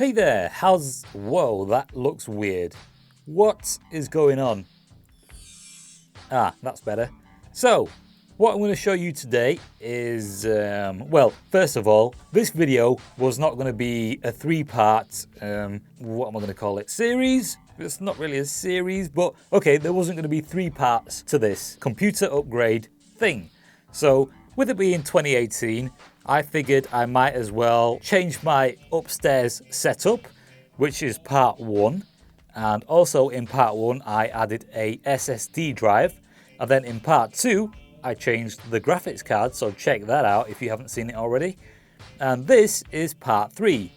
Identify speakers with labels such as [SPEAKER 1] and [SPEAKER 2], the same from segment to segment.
[SPEAKER 1] Hey there, whoa, that looks weird. What is going on? Ah, that's better. So, what I'm going to show you today is, well, first of all, this video was not going to be a three-part, what am I going to call it, series? It's not really a series, but okay, there wasn't going to be three parts to this computer upgrade thing. So, with it being 2018, I figured I might as well change my upstairs setup, which is part one. And also in part one, I added a SSD drive. And then in part two, I changed the graphics card. So check that out if you haven't seen it already. And this is part three,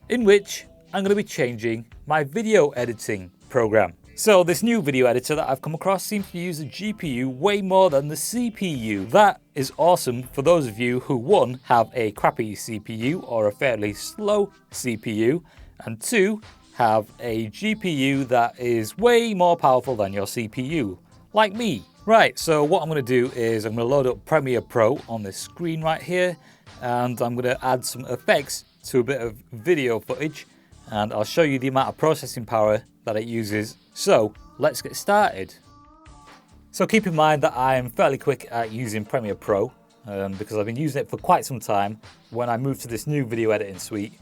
[SPEAKER 1] in which I'm going to be changing my video editing program. So this new video editor that I've come across seems to use the GPU way more than the CPU. That is awesome for those of you who, one, have a crappy CPU or a fairly slow CPU, and two, have a GPU that is way more powerful than your CPU, like me. Right, so what I'm going to do is I'm going to load up Premiere Pro on this screen right here, and I'm going to add some effects to a bit of video footage, and I'll show you the amount of processing power that it uses. So let's get started. So keep in mind that I'm fairly quick at using Premiere Pro because I've been using it for quite some time. When I move to this new video editing suite,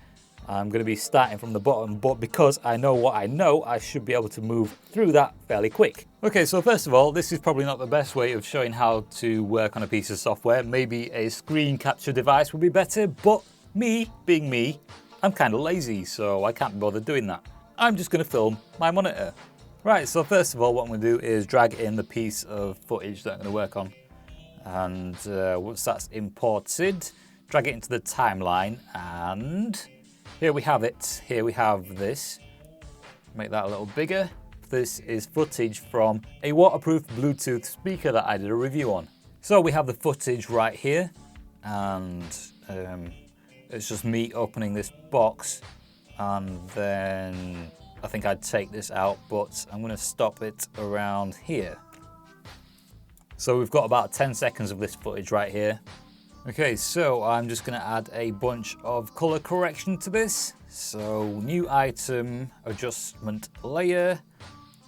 [SPEAKER 1] I'm going to be starting from the bottom, but because I know what I know, I should be able to move through that fairly quick. Okay, so first of all, this is probably not the best way of showing how to work on a piece of software. Maybe a screen capture device would be better, but me, being me, I'm kind of lazy, so I can't be bothered doing that. I'm just going to film my monitor. Right, so first of all, what I'm going to do is drag in the piece of footage that I'm going to work on. And once that's imported, drag it into the timeline, and here we have it. Here we have this. Make that a little bigger. This is footage from a waterproof Bluetooth speaker that I did a review on. So we have the footage right here, and it's just me opening this box, and then I think I'd take this out, but I'm going to stop it around here. So we've got about 10 seconds of this footage right here. Okay, so I'm just going to add a bunch of color correction to this. So new item, adjustment layer,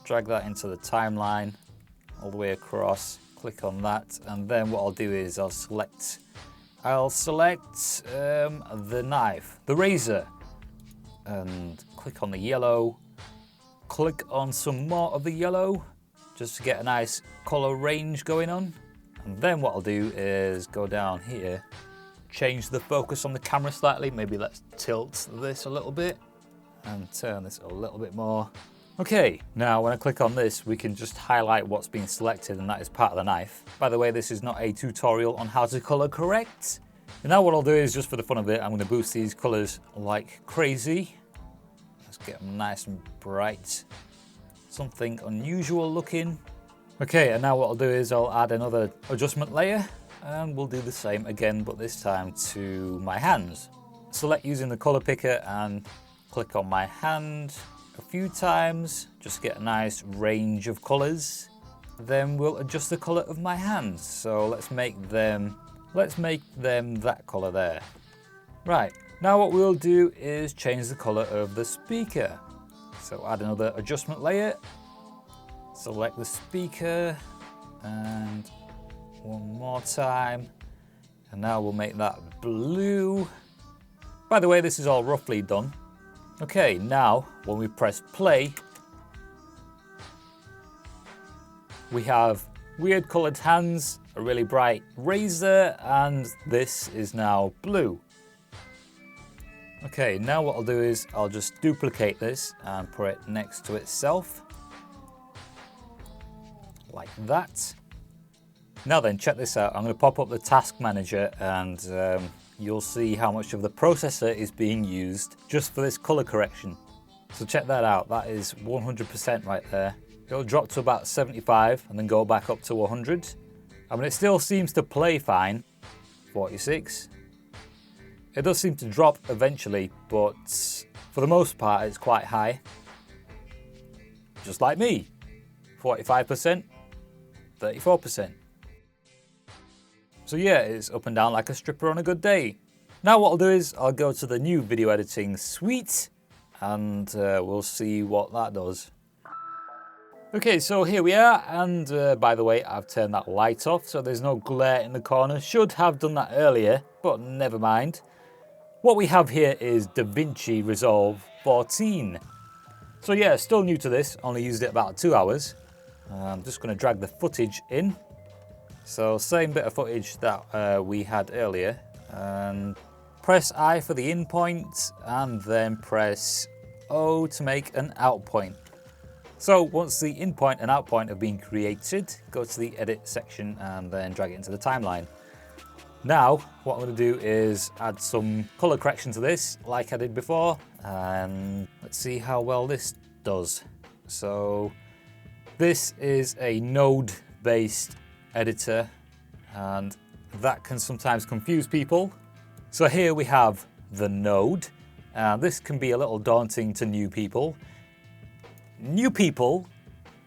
[SPEAKER 1] drag that into the timeline all the way across, click on that, and then what I'll do is I'll select the knife, the razor, and click on the yellow, click on some more of the yellow just to get a nice color range going on. And then what I'll do is go down here, change the focus on the camera slightly. Maybe let's tilt this a little bit and turn this a little bit more. Okay, now when I click on this, we can just highlight what's been selected, and that is part of the knife. By the way, this is not a tutorial on how to color correct. And now what I'll do is, just for the fun of it, I'm going to boost these colors like crazy. Let's get them nice and bright. Something unusual looking. Okay, and now what I'll do is I'll add another adjustment layer, and we'll do the same again, but this time to my hands. Select using the color picker and click on my hand a few times, just get a nice range of colors. Then we'll adjust the color of my hands. So let's make them that color there. Right, now what we'll do is change the color of the speaker. So add another adjustment layer, select the speaker, and one more time. And now we'll make that blue. By the way, this is all roughly done. Okay, now when we press play, we have weird colored hands, a really bright razor, and this is now blue. Okay, now what I'll do is I'll just duplicate this and put it next to itself, like that. Now then, check this out. I'm going to pop up the task manager, and you'll see how much of the processor is being used just for this color correction. So check that out. That is 100% right there. It'll drop to about 75 and then go back up to 100. I mean, it still seems to play fine. 46. It does seem to drop eventually, but for the most part, it's quite high. Just like me. 45%, 34%. So yeah, it's up and down like a stripper on a good day. Now what I'll do is I'll go to the new video editing suite, and we'll see what that does. Okay, so here we are, and by the way, I've turned that light off so there's no glare in the corner. Should have done that earlier, but never mind. What we have here is DaVinci Resolve 14. So yeah, still new to this, only used it about 2 hours. I'm just going to drag the footage in. So same bit of footage that we had earlier, and press I for the in point, and then press O to make an out point. So once the in point and out point have been created, go to the edit section and then drag it into the timeline. Now, what I'm going to do is add some color correction to this, like I did before, and let's see how well this does. So this is a node-based editor, and that can sometimes confuse people. So here we have the node, and this can be a little daunting to new people. New people,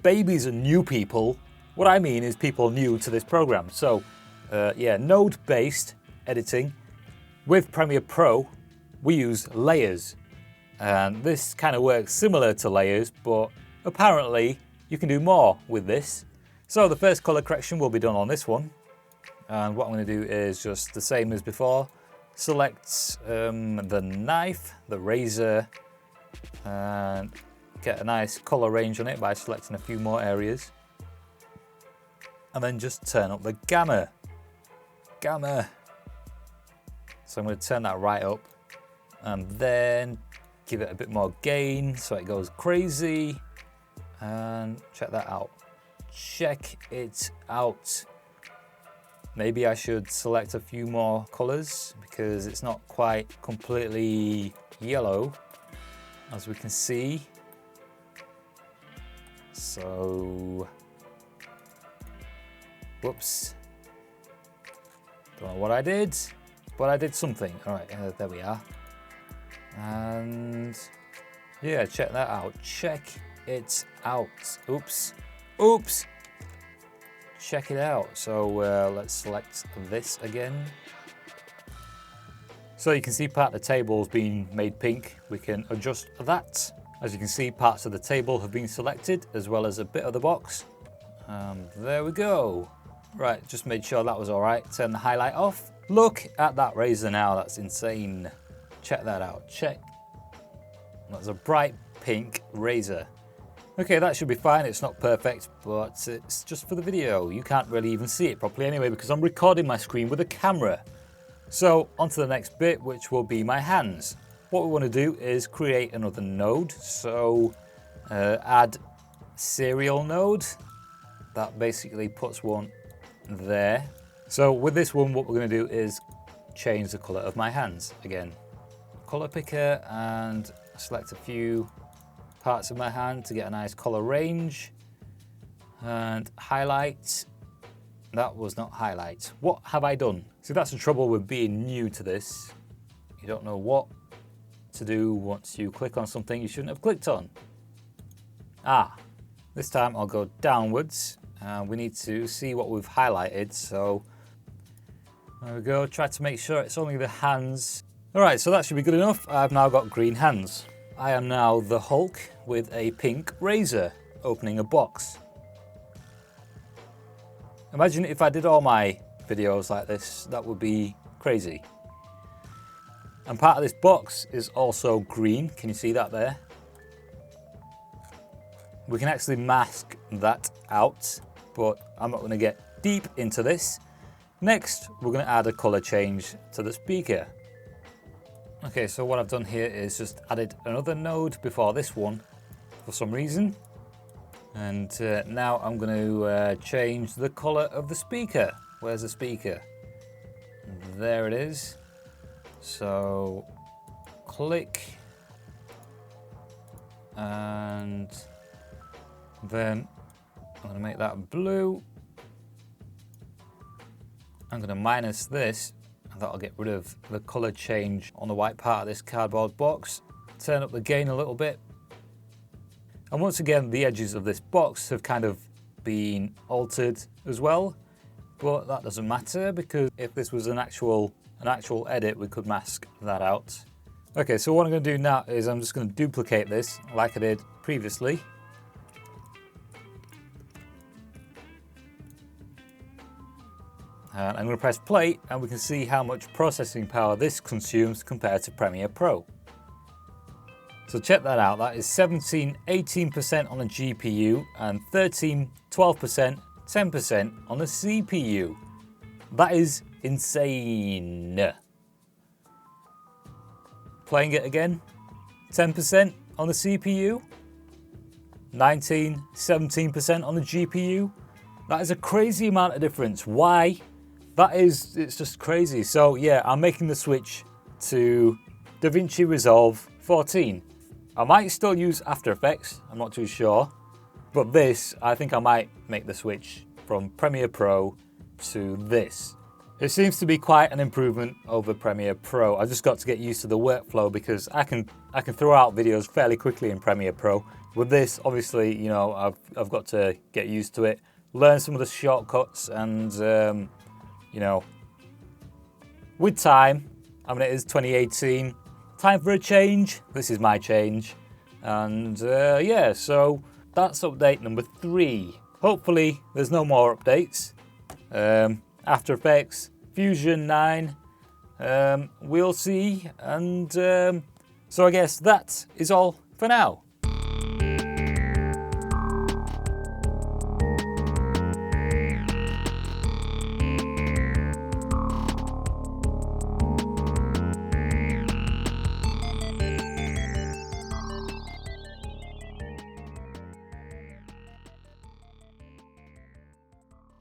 [SPEAKER 1] babies are new people. What I mean is people new to this program. So yeah, node-based editing. With Premiere Pro, we use layers. And this kind of works similar to layers, but apparently you can do more with this. So the first color correction will be done on this one. And what I'm going to do is just the same as before. Select the knife, the razor, and get a nice color range on it by selecting a few more areas. And then just turn up the gamma. So I'm going to turn that right up and then give it a bit more gain so it goes crazy. And check that out. Check it out. Maybe I should select a few more colors because it's not quite completely yellow, as we can see. So, whoops. Don't know what I did, but I did something. All right, there we are. And yeah, check that out. Check it out. Oops. Check it out. So let's select this again. So you can see part of the table has been made pink. We can adjust that. As you can see, parts of the table have been selected, as well as a bit of the box. There we go. Right, just made sure that was all right. Turn the highlight off. Look at that razor now, that's insane. Check that out, check. That's a bright pink razor. Okay, that should be fine. It's not perfect, but it's just for the video. You can't really even see it properly anyway because I'm recording my screen with a camera. So on to the next bit, which will be my hands. What we want to do is create another node. So add serial node. That basically puts one there. So with this one, what we're going to do is change the color of my hands again. Color picker and select a few parts of my hand to get a nice color range. And highlight. That was not highlight. What have I done? See, that's the trouble with being new to this. You don't know what to do once you click on something you shouldn't have clicked on. This time I'll go downwards and we need to see what we've highlighted. So there we go. Try to make sure it's only the hands. All right, so that should be good enough. I've now got green hands. I am now the Hulk with a pink razor opening a box. Imagine if I did all my videos like this, that would be crazy. And part of this box is also green. Can you see that there? We can actually mask that out, but I'm not going to get deep into this. Next, we're going to add a color change to the speaker. Okay, so what I've done here is just added another node before this one for some reason. And now I'm going to change the color of the speaker. Where's the speaker? There it is. So click and then I'm going to make that blue. I'm going to minus this and that'll get rid of the color change on the white part of this cardboard box. Turn up the gain a little bit. And once again, the edges of this box have kind of been altered as well, but that doesn't matter because if this was an actual edit, we could mask that out. Okay, so what I'm going to do now is I'm just going to duplicate this like I did previously. And I'm going to press play and we can see how much processing power this consumes compared to Premiere Pro. So check that out, that is 18% on the GPU and 12%, 10% on the CPU. That is insane. Playing it again, 10% on the CPU, 17% on the GPU. That is a crazy amount of difference. Why? It's just crazy. So yeah, I'm making the switch to DaVinci Resolve 14. I might still use After Effects, I'm not too sure. But this, I think I might make the switch from Premiere Pro to this. It seems to be quite an improvement over Premiere Pro. I just got to get used to the workflow because I can throw out videos fairly quickly in Premiere Pro. With this, obviously, you know, I've got to get used to it, learn some of the shortcuts, and you know, with time, I mean, it is 2018, time for a change. This is my change. And yeah, so that's update number 3. Hopefully there's no more updates. After Effects, Fusion 9, we'll see. And so I guess that is all for now.